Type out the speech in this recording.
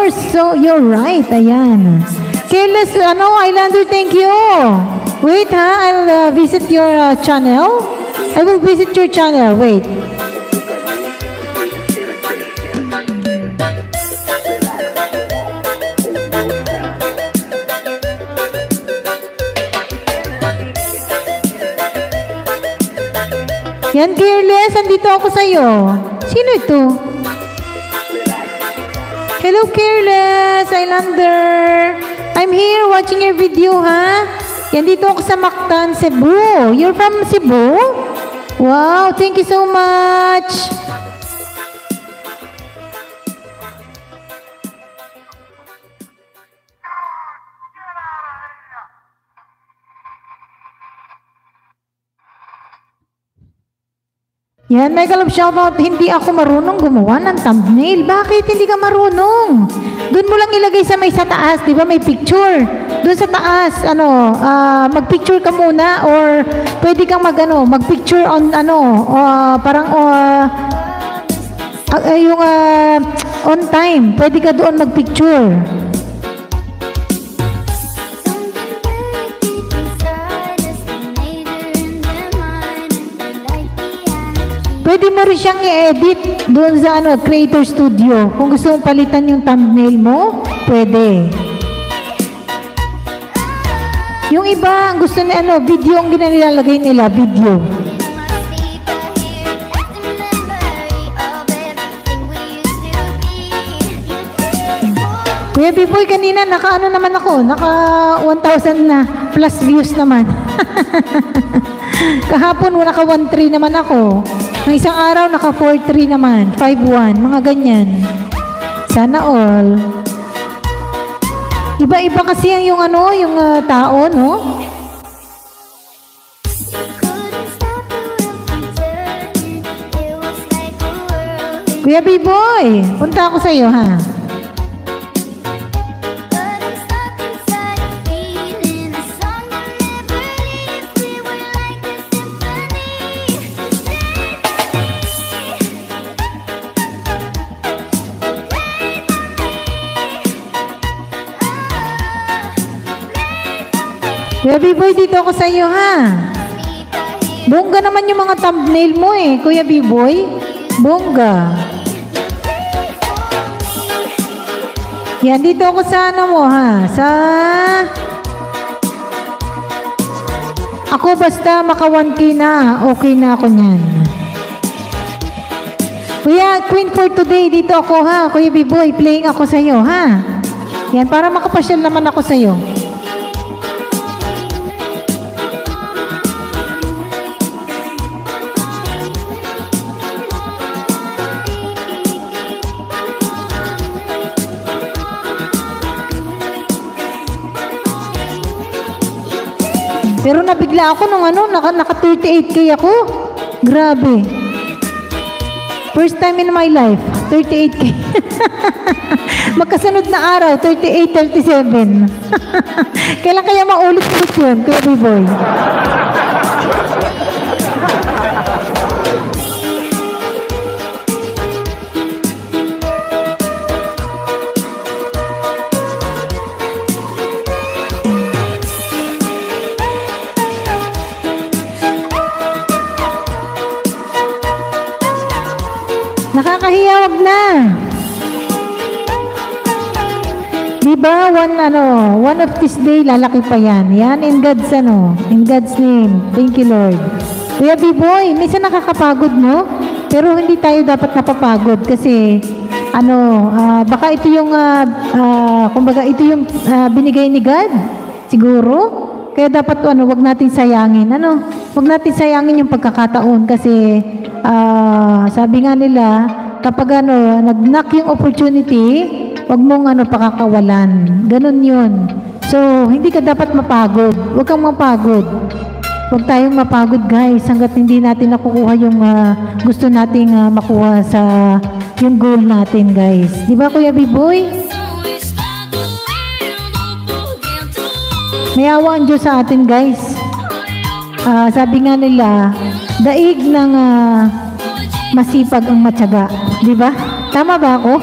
course. So, you're right. Ayan. Careless, Islander, thank you. Wait, ha? I'll visit your channel. I will visit your channel. Wait. Yan, Careless. Andito ako sa'yo. Sino ito? Hello, Careless, Islander. I'm here watching your video, ha? Yan, dito ako sa Mactan, Cebu. You're from Cebu? Wow, thank you so much. Yan, mega love shoutout. Hindi ako marunong gumawa ng thumbnail. Bakit hindi ka marunong? Doon mo lang ilagay sa may sa taas, di ba? May picture. Doon sa taas, mag-picture ka muna or pwede kang mag-picture on yung on time. Pwede ka doon mag-picture. Pwede mo rin siyang i-edit doon sa Creator Studio. Kung gusto mong palitan yung thumbnail mo, pwede. Yung iba, gusto na video ang ginanilalagay nila, video. Kuya B-Boy, kanina naka naman ako, naka 1,000 na plus views naman. Kahapon naka 1,300 naman ako. Ng isang araw, naka 4,300 naman. 5,100. Mga ganyan. Sana all. Iba-iba kasi yung tao, no? Kuya B-Boy, punta ako sa'yo, ha? Kuya B-Boy, dito ako sa iyo, ha? Bongga naman yung mga thumbnail mo, eh. Kuya B-Boy, bongga. Yan, dito ako sa mo, ha? Ako basta maka 1K na, okay na ako niyan. Kuya, Queen for today, dito ako, ha? Kuya B-Boy, playing ako sa iyo, ha? Yan, para makapasyal naman ako sa iyo. Pero nabigla ako nung naka 38K ako. Grabe. First time in my life, 38K. Magkasunod na araw, 38, 37. Kailan kaya maulit-ulit yun, Kuya B-Boy? Nakakahiya, wag na. Diba, one of this day, lalaki pa yan. Yan, in God's name. Thank you, Lord. Kuya B-Boy, minsan nakakapagod, no? Pero hindi tayo dapat napapagod kasi, baka ito yung, kumbaga, ito yung binigay ni God. Siguro. Kaya dapat, wag natin sayangin. Wag natin sayangin yung pagkakataon kasi, sabi nga nila, kapag nag-knock yung opportunity, wag mong pakakawalan. Ganun yun. So, hindi ka dapat mapagod. Wag kang mapagod. Wag tayong mapagod, guys, hanggat hindi natin nakukuha yung gusto nating makuha sa yung goal natin, guys. Di ba, Kuya B-Boy? May awa ang Diyos sa atin, guys. Sabi nga nila, daig ng masipag ang matyaga. Di ba? Tama ba ako?